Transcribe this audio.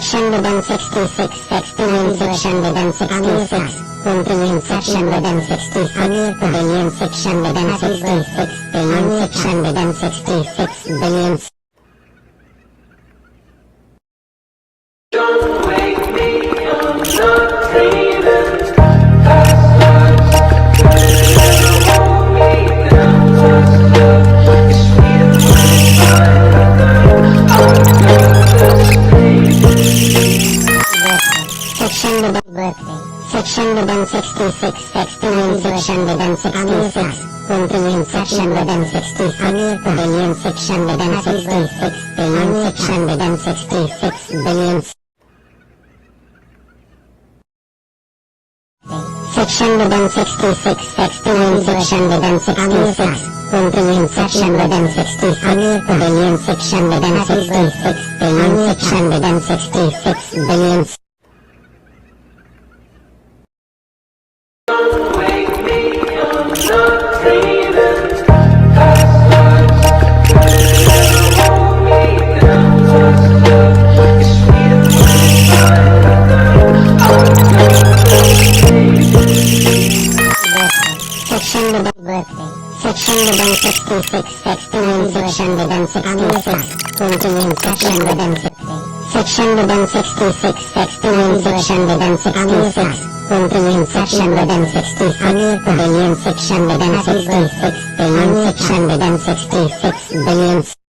Section within 66, sextillion, section within 66, quintillion, section within 66, billion, section within 66, billion, section within 66, billion. Don't wake me, I'm not dreaming. Section within birthday. Section within 66, sextillion, section within 66, quintillion, section within 66, billion, section within 66, billion, section within 66, billion. Section within 66, sextillion, section within 66, quintillion, section within 66, billion, section within 66, billion, section within 66, billion. Don't wake me, I'm not dreaming. Section within birthday. Section within 66, sextillion, section within 66, quintillion, section within 60. Section within 66, sextillion, section within 66, quintillion, section within 66, billion, section within 66, billion, section within 66, billion.